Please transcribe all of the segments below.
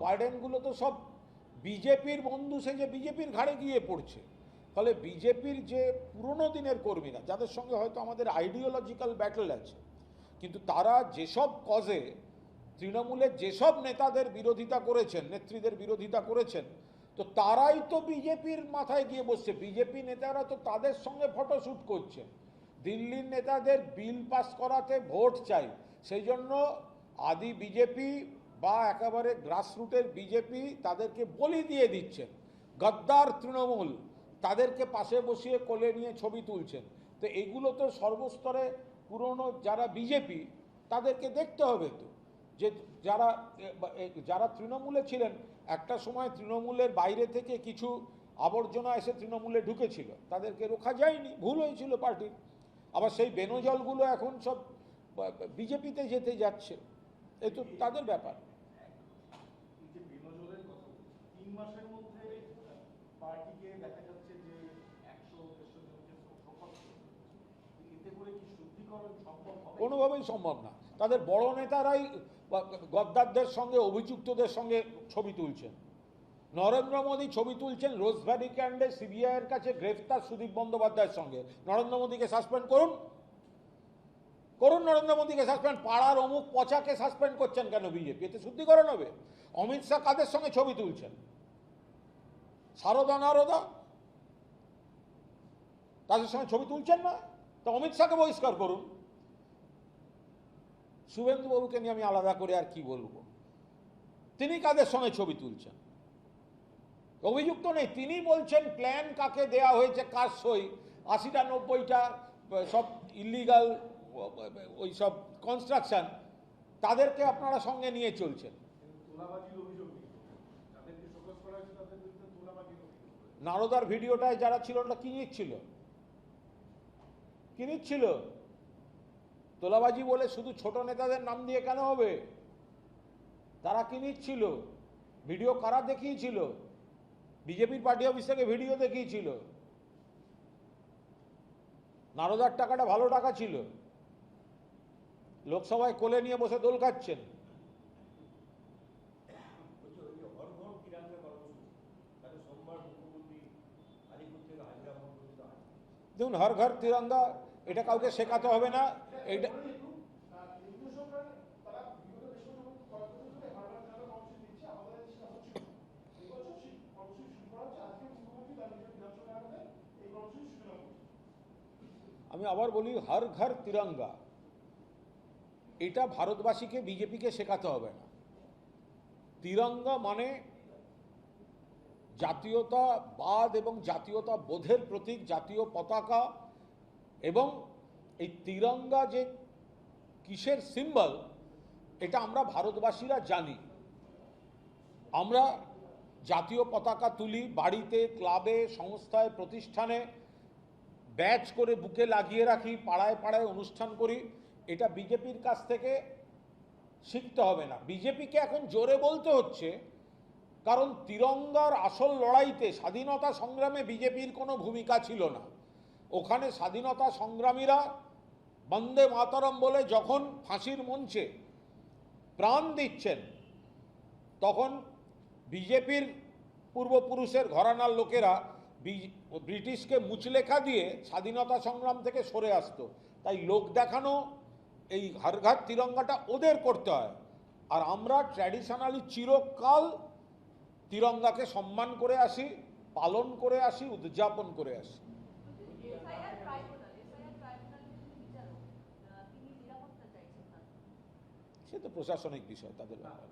বার্ডেনগুলো তো সব বিজেপির বন্ধু সেজে বিজেপির ঘাড়ে গিয়ে পড়ছে। ফলে বিজেপির যে পুরনো দিনের কর্মীরা, যাদের সঙ্গে হয়তো আমাদের আইডিওলজিক্যাল ব্যাটল আছে, কিন্তু তারা যেসব কজে তৃণমূলের যেসব নেতাদের বিরোধিতা করেছেন, নেত্রীদের বিরোধিতা করেছেন, তো তারাই তো বিজেপির মাথায় গিয়ে বসছে। বিজেপি নেতারা তো তাদের সঙ্গে ফটোশ্যুট করছে। দিল্লির নেতাদের বিল পাস করাতে ভোট চাই, সেই জন্য আদি বিজেপি বা একেবারে গ্রাসরুটের বিজেপি তাদেরকে বলি দিয়ে দিচ্ছেন। গদ্দার তৃণমূল তাদেরকে পাশে বসিয়ে কোলে নিয়ে ছবি তুলছেন। তো এগুলো তো সর্বস্তরে পুরনো যারা বিজেপি তাদেরকে দেখতে হবে তো, যে যারা যারা তৃণমূলে ছিলেন, একটা সময় তৃণমূলের বাইরে থেকে কিছু আবর্জনা এসে তৃণমূলে ঢুকেছিল, তাদেরকে রোখা যায়নি, ভুল হয়েছিল পার্টির। আবার সেই বেনজলগুলো এখন সব বিজেপিতে যেতে যাচ্ছে, এ তো তাদের ব্যাপার। কোনোভাবেই সম্ভব না। তাদের বড় নেতারাই গদ্দারদের সঙ্গে, অভিযুক্তদের সঙ্গে ছবি তুলছেন। নরেন্দ্র মোদী ছবি তুলছেন রোজভ্যালি ক্যান্ডে সিবিআইয়ের কাছে গ্রেফতার সুদীপ বন্দ্যোপাধ্যায়ের সঙ্গে। নরেন্দ্র মোদীকে সাসপেন্ড করুন, করুন নরেন্দ্র মোদীকে সাসপেন্ড। পাড়ার অমুক পচাকে সাসপেন্ড করছেন কেন বিজেপি? এতে শুদ্ধিকরণ হবে। অমিত শাহ কাদের সঙ্গে ছবি তুলছেন? সারদা নারদা, তাদের সঙ্গে ছবি তুলছেন না, তো অমিত শাহকে বহিষ্কার করুন। শুভেন্দুবাবুকে নিয়ে আমি আলাদা করে আর কি বলবো, তিনি কাদের সঙ্গে ছবি তুলছেন? অভিযুক্ত নেই, তিনি বলছেন প্ল্যান কাকে দেয়া হয়েছে, কার সই, 80টা 90টা সব ইলিগাল ওই সব কনস্ট্রাকশন, তাদেরকে আপনারা সঙ্গে নিয়ে চলছেন। নারদার ভিডিওটায় যারা ছিল ওটা কি নিচ্ছিল? কি নিচ্ছিল? তোলাবাজি বলে শুধু ছোট নেতাদের নাম দিয়ে কেন হবে? তারা কি নিচ্ছিল? ভিডিও কারা দেখিয়েছিল? বিজেপির পার্টি অফিস থেকে ভিডিও দেখিয়েছিল। নারদার টাকাটা ভালো টাকা ছিল, লোকসভায় কোলে নিয়ে বসে দোল খাচ্ছেন। দেখুন, হর ঘর তিরঙ্গা এটা কাউকে শেখাতে হবে না। এটা আমি আবার বলি, হর ঘর তিরঙ্গা এটা ভারতবাসীকে, বিজেপিকে শেখাতে হবে না। তিরঙ্গা মানে জাতীয়তাবাদ এবং জাতীয়তা বোধের প্রতীক, জাতীয় পতাকা। এবং এই তিরঙ্গা যে কিসের সিম্বল, এটা আমরা ভারতবাসীরা জানি। আমরা জাতীয় পতাকা তুলি বাড়িতে, ক্লাবে, সংস্থায়, প্রতিষ্ঠানে, ব্যাচ করে বুকে লাগিয়ে রাখি, পাড়ায় পাড়ায় অনুষ্ঠান করি। এটা বিজেপির কাছ থেকে শিখতে হবে না, বিজেপিকে এখন জোরে বলতে হচ্ছে। কারণ তিরঙ্গার আসল লড়াইতে, স্বাধীনতা সংগ্রামে বিজেপির কোনো ভূমিকা ছিল না। ওখানে স্বাধীনতা সংগ্রামীরা বন্দে মাতরম বলে যখন ফাঁসির মঞ্চে প্রাণ দিচ্ছেন, তখন বিজেপির পূর্বপুরুষের ঘরানার লোকেরা ব্রিটিশকে মুচলেখা দিয়ে স্বাধীনতা সংগ্রাম থেকে সরে আসতো। তাই লোক দেখানো এই হর ঘর তিরঙ্গাটা ওদের করতে হয়। আর আমরা ট্র্যাডিশনালি চিরকাল তিরঙ্গাকে সম্মান করে আসি, পালন করে আসি, উদযাপন করে আসি। সে তো প্রশাসনিক বিষয়, তাদের ব্যাপার।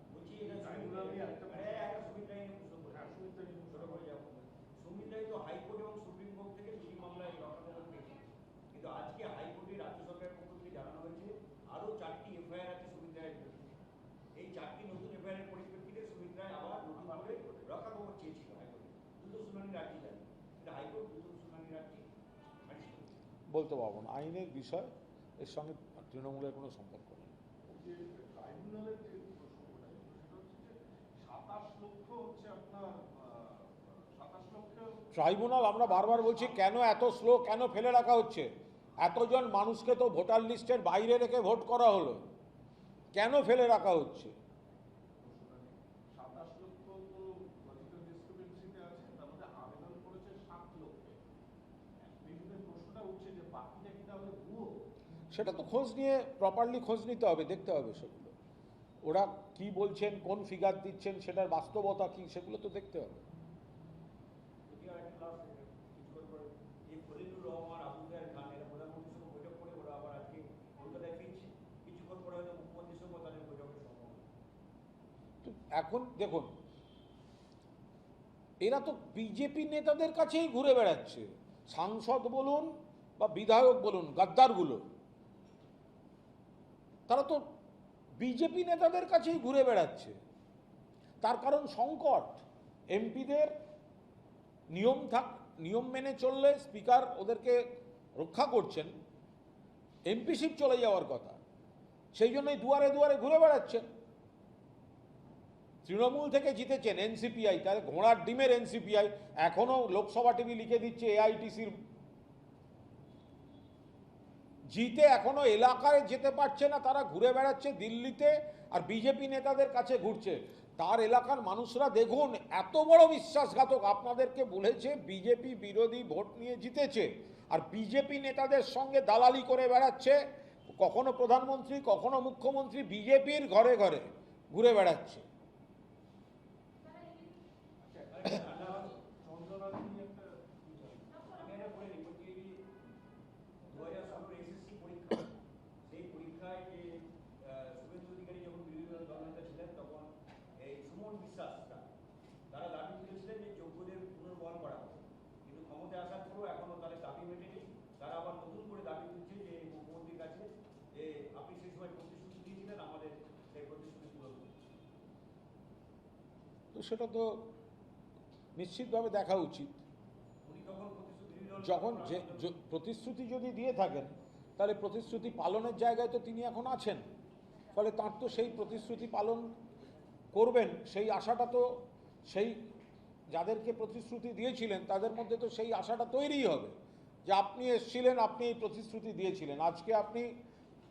বলতে পারবো না, আইনের বিষয়, এর সঙ্গে তৃণমূলের কোনো সম্পর্ক নেই। ট্রাইব্যুনাল আমরা বারবার বলছি, কেন এত স্লো, কেন ফেলে রাখা হচ্ছে? এতজন মানুষকে তো ভোটার লিস্টের বাইরে রেখে ভোট করা হলো, কেন ফেলে রাখা হচ্ছে? সেটা তো খোঁজ নিয়ে প্রপারলি খোঁজ নিতে হবে, দেখতে হবে সেগুলো ওরা কি বলছেন, কোন ফিগার দিচ্ছেন, সেটার বাস্তবতা কি, সেগুলো তো দেখতে হবে। এখন দেখুন, এরা তো বিজেপি নেতাদের কাছেই ঘুরে বেড়াচ্ছে, সাংসদ বলুন বা বিধায়ক বলুন, গাদ্দারগুলো তারা তো বিজেপি নেতাদের কাছেই ঘুরে বেড়াচ্ছে। তার কারণ সংকট, এমপিদের নিয়ম মেনে চললে স্পিকার ওদেরকে রক্ষা করছেন, এমপিশিপ চলে যাওয়ার কথা, সেই জন্যই দুয়ারে দুয়ারে ঘুরে বেড়াচ্ছেন। তৃণমূল থেকে জিতেছেন এনসিপিআই, তাহলে ঘোড়ার ডিমের এনসিপিআই এখনো লোকসভা টিভি লিখে দিচ্ছে এআইটিসির, জিতে এখনো এলাকায় যেতে পারছে না, তারা ঘুরে বেড়াচ্ছে দিল্লিতে আর বিজেপি নেতাদের কাছে ঘুরছে। তার এলাকার মানুষরা দেখুন, এত বড় বিশ্বাসঘাতক, আপনাদেরকে বলেছে বিজেপি বিরোধী ভোট নিয়ে জিতেছে, আর বিজেপি নেতাদের সঙ্গে দালালি করে বেড়াচ্ছে, কখনো প্রধানমন্ত্রী কখনো মুখ্যমন্ত্রী বিজেপির ঘরে ঘরে ঘুরে বেড়াচ্ছে। তো সেটা তো নিশ্চিতভাবে দেখা উচিত। যখন যে প্রতিশ্রুতি যদি দিয়ে থাকেন, তাহলে প্রতিশ্রুতি পালনের জায়গায় তো তিনি এখন আছেন, ফলে তার তো সেই প্রতিশ্রুতি পালন করবেন সেই আশাটা তো, সেই যাদেরকে প্রতিশ্রুতি দিয়েছিলেন তাদের মধ্যে তো সেই আশাটা তৈরি হবে যে আপনি এসেছিলেন, আপনি এই প্রতিশ্রুতি দিয়েছিলেন, আজকে আপনি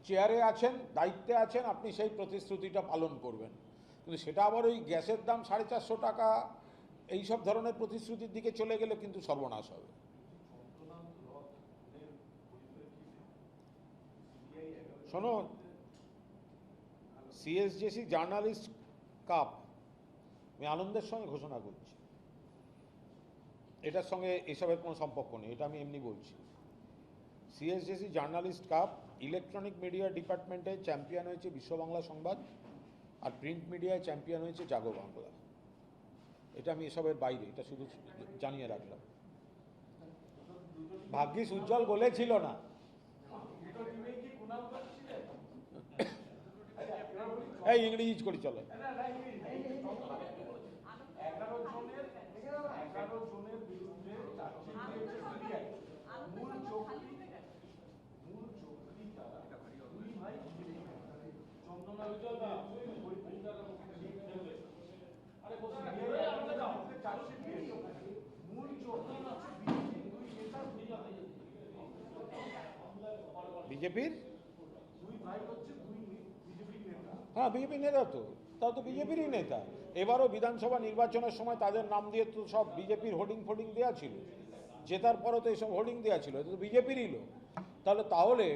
চেয়ারে আছেন, দায়িত্বে আছেন, আপনি সেই প্রতিশ্রুতিটা পালন করবেন। কিন্তু সেটা আবার ওই গ্যাসের দাম 450 টাকা এইসব ধরনের প্রতিশ্রুতির দিকে চলে গেলে কিন্তু সর্বনাশ হবে। শোনো, সিএসজেসি জার্নালিস্ট কাপ আমি আনন্দের সঙ্গে ঘোষণা করছি, এটার সঙ্গে এসবের কোনো সম্পর্ক নেই, এটা আমি এমনি বলছি। সিএসজেসি জার্নালিস্ট কাপ ইলেকট্রনিক মিডিয়া ডিপার্টমেন্টে চ্যাম্পিয়ন হয়েছে বিশ্ব বাংলা সংবাদ, আর প্রিন্ট মিডিয়ায় চ্যাম্পিয়ন হয়েছে জাগো বাংলা। এটা আমি এসবের বাইরে, এটা শুধু জানিয়ে রাখলাম। ভাগ্যিস উজ্জ্বল বলেছিল না। এই ইংরেজি করি চলো। বিজেপির, হ্যাঁ বিজেপি নেতা তো, তারা তো বিজেপিরই নেতা। এবারও বিধানসভা নির্বাচনের সময় তাদের নাম দিয়ে তো সব বিজেপির হোর্ডিং ফোর্ডিং দেওয়া ছিল, জেতার পরও তো এইসব হোর্ডিং দেওয়া ছিল, এটা তো বিজেপিরই লোক। তাহলে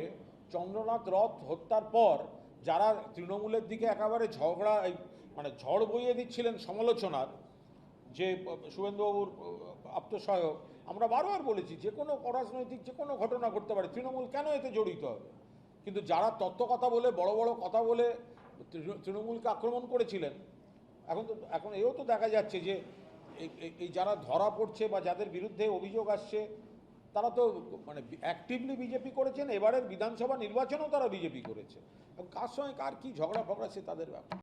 চন্দ্রনাথ রথ হত্যার পর যারা তৃণমূলের দিকে একেবারে ঝগড়া, মানে ঝড় বইয়ে দিচ্ছিলেন সমালোচনার, যে শুভেন্দুবাবুর আত্মসহায়ক, আমরা বারবার বলেছি যে কোনো অরাজনৈতিক যে কোনো ঘটনা ঘটতে পারে, তৃণমূল কেন এতে জড়িত হবে? কিন্তু যারা তত্ত্ব কথা বলে, বড় বড় কথা বলে তৃণমূলকে আক্রমণ করেছিলেন, এখন এও তো দেখা যাচ্ছে যে এই যারা ধরা পড়ছে বা যাদের বিরুদ্ধে অভিযোগ আসছে, তারা তো মানে অ্যাক্টিভলি বিজেপি করেছেন, এবারের বিধানসভা নির্বাচনেও তারা বিজেপি করেছে। কার সঙ্গে কার কি ঝগড়া ফগড়া সে তাদের ব্যাপার।